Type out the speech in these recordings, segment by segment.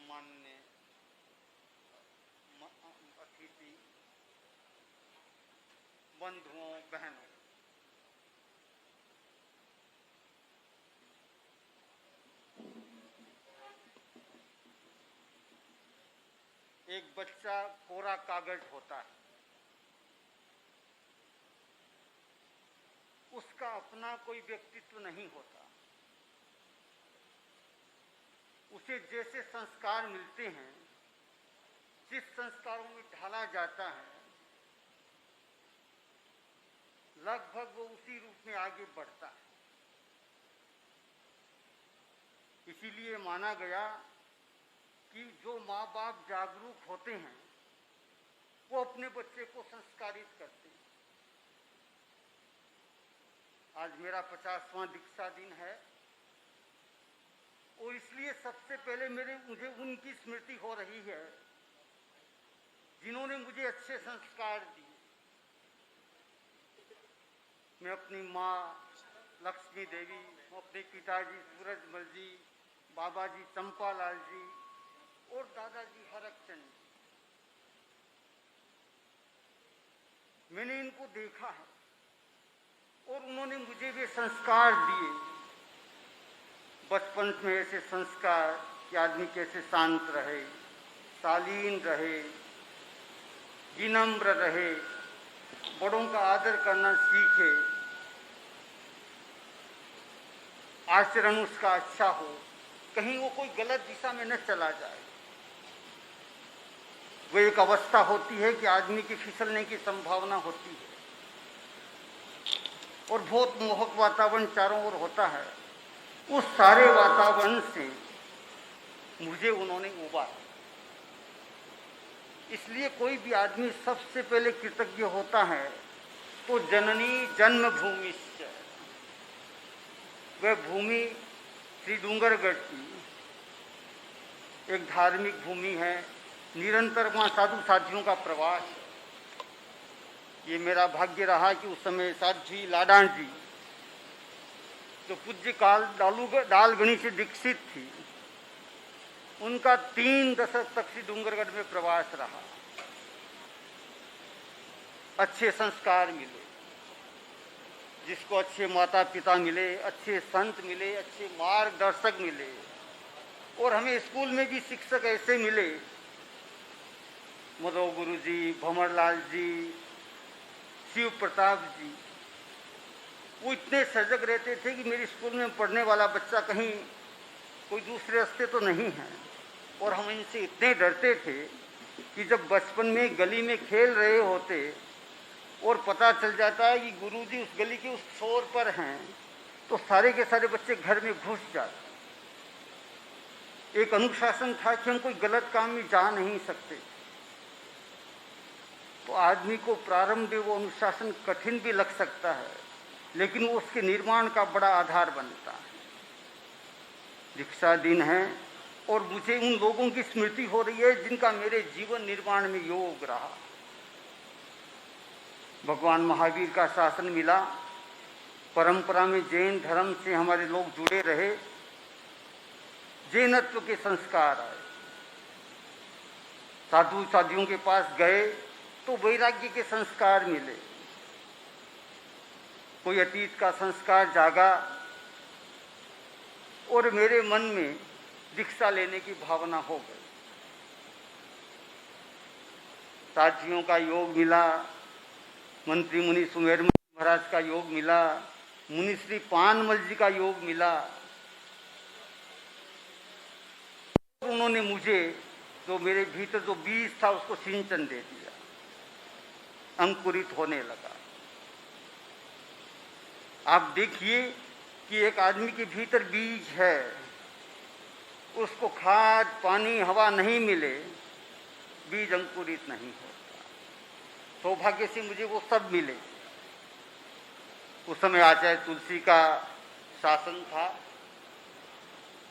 माननीय अतिथि, बंधुओं, बहनों, एक बच्चा कोरा कागज होता है। उसका अपना कोई व्यक्तित्व नहीं होता। उसे जैसे संस्कार मिलते हैं, जिस संस्कारों में ढाला जाता है, लगभग वो उसी रूप में आगे बढ़ता है। इसीलिए माना गया कि जो माँ बाप जागरूक होते हैं वो अपने बच्चे को संस्कारित करते हैं। आज मेरा 50वां दीक्षा दिन है और इसलिए सबसे पहले मुझे उनकी स्मृति हो रही है जिन्होंने मुझे अच्छे संस्कार दिए। मैं अपनी माँ लक्ष्मी देवी, अपने पिताजी सूरजमल जी, बाबा जी चंपालाल जी और दादाजी हरकचंद जी, मैंने इनको देखा है और उन्होंने मुझे वे संस्कार दिए। बचपन में ऐसे संस्कार कि आदमी कैसे शांत रहे, शालीन रहे, विनम्र रहे, बड़ों का आदर करना सीखे, आचरण उसका अच्छा हो, कहीं वो कोई गलत दिशा में न चला जाए। वो एक अवस्था होती है कि आदमी की फिसलने की संभावना होती है और बहुत मोहक वातावरण चारों ओर होता है। उस सारे वातावरण से मुझे उन्होंने उबारा। इसलिए कोई भी आदमी सबसे पहले कृतज्ञ होता है तो जननी जन्मभूमिश्च, वह भूमि श्री डूंगरगढ़ की एक धार्मिक भूमि है। निरंतर वहाँ साधु साधियों का प्रवास है। ये मेरा भाग्य रहा कि उस समय साध्वी लाडान जी, जो पूज्य काल डालगणी से दीक्षित थी, उनका 3 दशक तक श्री डूंगरगढ़ में प्रवास रहा। अच्छे संस्कार मिले, जिसको अच्छे माता पिता मिले, अच्छे संत मिले, अच्छे मार्गदर्शक मिले और हमें स्कूल में भी शिक्षक ऐसे मिले, मधो गुरु जी, भंवरलाल जी, शिव प्रताप जी। वो इतने सजग रहते थे कि मेरे स्कूल में पढ़ने वाला बच्चा कहीं कोई दूसरे रास्ते तो नहीं है। और हम इनसे इतने डरते थे कि जब बचपन में गली में खेल रहे होते और पता चल जाता है कि गुरुजी उस गली के उस छोर पर हैं, तो सारे के सारे बच्चे घर में घुस जाते। एक अनुशासन था कि हम कोई गलत काम में जा नहीं सकते। तो आदमी को प्रारंभ में वो अनुशासन कठिन भी लग सकता है, लेकिन वो उसके निर्माण का बड़ा आधार बनता है। दीक्षा दिन है और मुझे उन लोगों की स्मृति हो रही है जिनका मेरे जीवन निर्माण में योग रहा। भगवान महावीर का शासन मिला, परंपरा में जैन धर्म से हमारे लोग जुड़े रहे, जैनत्व के संस्कार आए। साधु साधियों के पास गए तो वैराग्य के संस्कार मिले। कोई अतीत का संस्कार जागा और मेरे मन में दीक्षा लेने की भावना हो गई। साधियों का योग मिला, मंत्री मुनि सुमेर महाराज का योग मिला, मुनि श्री पानमल जी का योग मिला। उन्होंने मुझे जो मेरे भीतर जो बीज था उसको सिंचन दे दिया, अंकुरित होने लगा। आप देखिए कि एक आदमी के भीतर बीज है, उसको खाद पानी हवा नहीं मिले, बीज अंकुरित नहीं होता। सौभाग्य से मुझे वो सब मिले। उस समय आचार्य तुलसी का शासन था,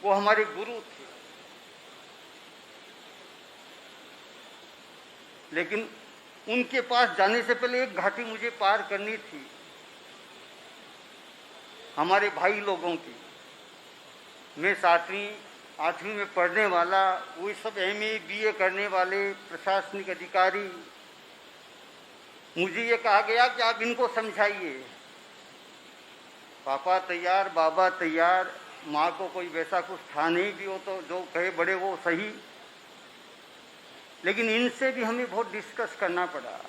वो हमारे गुरु थे। लेकिन उनके पास जाने से पहले एक घाटी मुझे पार करनी थी, हमारे भाई लोगों की। मैं 7वीं 8वीं में पढ़ने वाला, वही सब MA BA करने वाले प्रशासनिक अधिकारी, मुझे ये कहा गया कि आप इनको समझाइए। पापा तैयार, बाबा तैयार, माँ को कोई वैसा कुछ था नहीं भी हो तो जो कहे बड़े वो सही, लेकिन इनसे भी हमें बहुत डिस्कस करना पड़ा।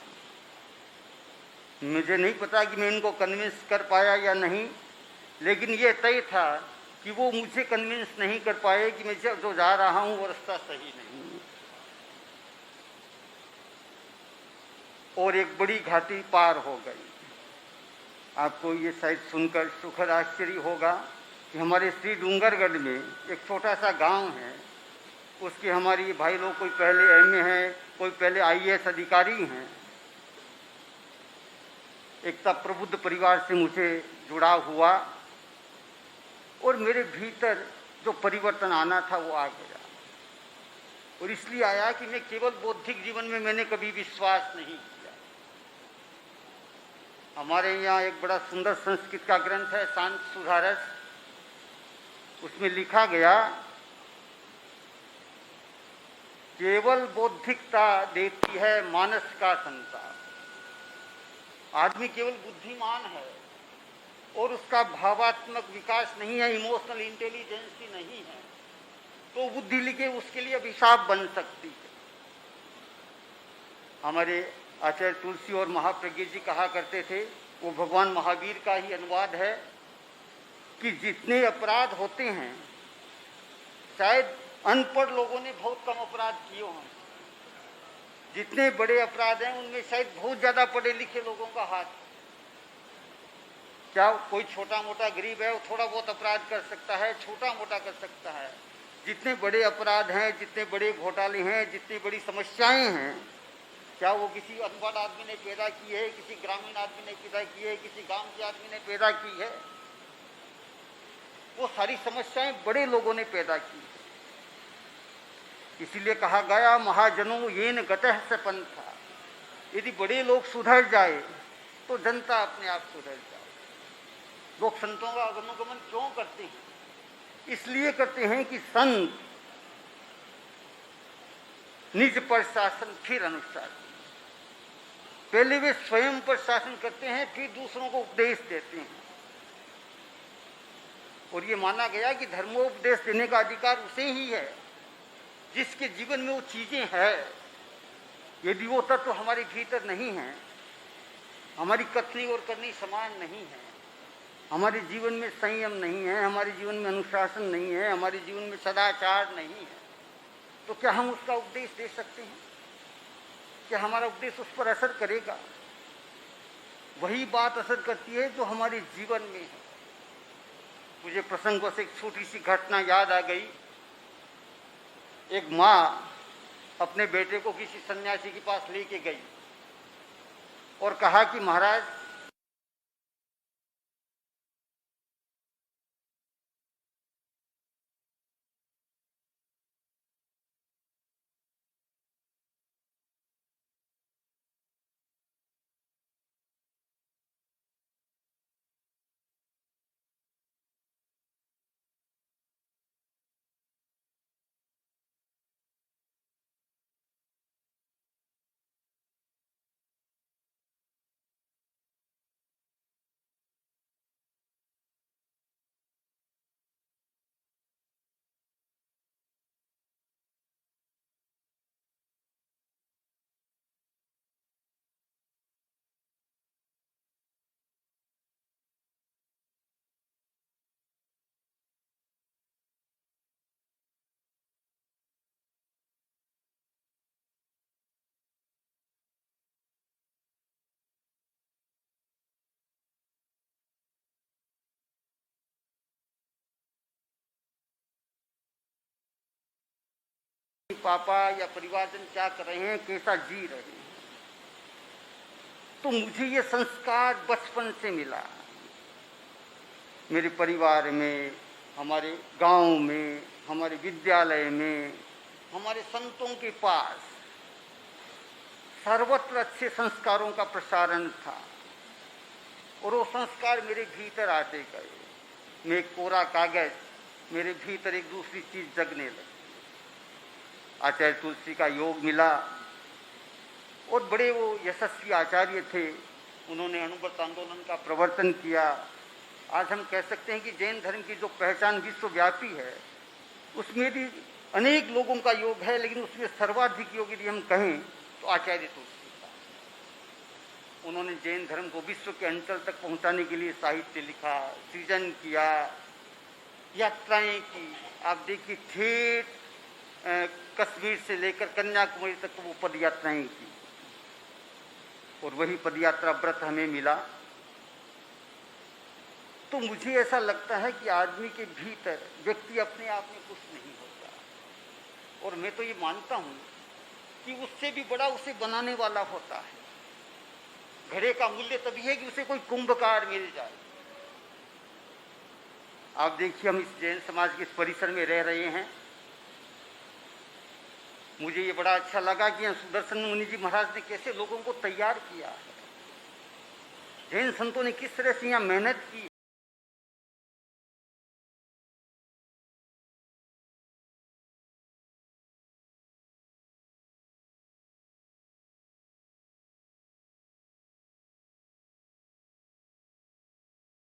मुझे नहीं पता कि मैं इनको कन्विंस कर पाया या नहीं, लेकिन ये तय था कि वो मुझे कन्विंस नहीं कर पाए कि मैं जो जा रहा हूँ वो रास्ता सही नहीं। और एक बड़ी घाटी पार हो गई। आपको ये शायद सुनकर सुखद आश्चर्य होगा कि हमारे श्री डूंगरगढ़ में एक छोटा सा गांव है, उसके हमारी भाई लोग कोई पहले MA हैं, कोई पहले IAS अधिकारी हैं। एक तब प्रबुद्ध परिवार से मुझे जुड़ाव हुआ और मेरे भीतर जो परिवर्तन आना था वो आ गया। और इसलिए आया कि मैं केवल बौद्धिक जीवन में मैंने कभी विश्वास नहीं किया। हमारे यहाँ एक बड़ा सुंदर संस्कृत का ग्रंथ है शांत सुधारस, उसमें लिखा गया केवल बौद्धिकता देती है मानस का संसार। आदमी केवल बुद्धिमान है और उसका भावात्मक विकास नहीं है, इमोशनल इंटेलिजेंसी नहीं है, तो बुद्धि लिखे उसके लिए अभिशाप बन सकती है। हमारे आचार्य तुलसी और महाप्रज्ञ जी कहा करते थे, वो भगवान महावीर का ही अनुवाद है, कि जितने अपराध होते हैं शायद अनपढ़ लोगों ने बहुत कम अपराध किए हैं, जितने बड़े अपराध हैं उनमें शायद बहुत ज़्यादा पढ़े लिखे लोगों का हाथ। क्या कोई छोटा मोटा गरीब है वो थोड़ा बहुत अपराध कर सकता है, छोटा मोटा कर सकता है। जितने बड़े अपराध हैं, जितने बड़े घोटाले हैं, जितनी बड़ी समस्याएं हैं, क्या वो किसी अनपढ़ आदमी ने पैदा की है, किसी ग्रामीण आदमी ने पैदा की है, किसी गांव के आदमी ने पैदा की है? वो सारी समस्याएं बड़े लोगों ने पैदा की है। इसीलिए कहा गया महाजनों येन गतः स पंथा। यदि बड़े लोग सुधर जाए तो जनता अपने आप सुधर जाए। लोग संतों का अनुगमन क्यों करते हैं? इसलिए करते हैं कि संत निज पर शासन फिर अनुशासन। पहले वे स्वयं पर शासन करते हैं, फिर दूसरों को उपदेश देते हैं। और ये माना गया कि धर्मोपदेश देने का अधिकार उसे ही है जिसके जीवन में वो चीजें हैं। यदि वो तत्व हमारे भीतर नहीं है, हमारी कथनी और करनी समान नहीं है, हमारे जीवन में संयम नहीं है, हमारे जीवन में अनुशासन नहीं है, हमारे जीवन में सदाचार नहीं है, तो क्या हम उसका उपदेश दे सकते हैं? क्या हमारा उपदेश उस पर असर करेगा? वही बात असर करती है जो हमारे जीवन में है। मुझे प्रसंगों से एक छोटी सी घटना याद आ गई। एक माँ अपने बेटे को किसी सन्यासी के पास लेके गई और कहा कि महाराज, पापा या परिवारजन क्या कर रहे हैं, कैसा जी रहे हैं। तो मुझे ये संस्कार बचपन से मिला। मेरे परिवार में, हमारे गांव में, हमारे विद्यालय में, हमारे संतों के पास सर्वत्र अच्छे संस्कारों का प्रसारण था और वो संस्कार मेरे भीतर आते गए। मैं एक कोरा कागज मेरे भीतर एक दूसरी चीज जगने लगी। आचार्य तुलसी का योग मिला और बड़े वो यशस्वी आचार्य थे, उन्होंने अनुव्रत आंदोलन का प्रवर्तन किया। आज हम कह सकते हैं कि जैन धर्म की जो पहचान विश्वव्यापी है उसमें भी अनेक लोगों का योग है, लेकिन उसमें सर्वाधिक योग यदि हम कहें तो आचार्य तुलसी का। उन्होंने जैन धर्म को विश्व के अंचल तक पहुंचाने के लिए साहित्य लिखा, सृजन किया, यात्राएं की। आप देखिए ठेठ कश्मीर से लेकर कन्याकुमारी तक वो पद यात्राएं की और वही पदयात्रा व्रत हमें मिला। तो मुझे ऐसा लगता है कि आदमी के भीतर व्यक्ति अपने आप में कुछ नहीं होता, और मैं तो ये मानता हूं कि उससे भी बड़ा उसे बनाने वाला होता है। घड़े का मूल्य तभी है कि उसे कोई कुंभकार मिल जाए। आप देखिए हम इस जैन समाज के इस परिसर में रह रहे हैं। मुझे ये बड़ा अच्छा लगा कि सुदर्शन मुनि जी महाराज ने कैसे लोगों को तैयार किया है। जैन संतों ने किस तरह से यहाँ मेहनत की।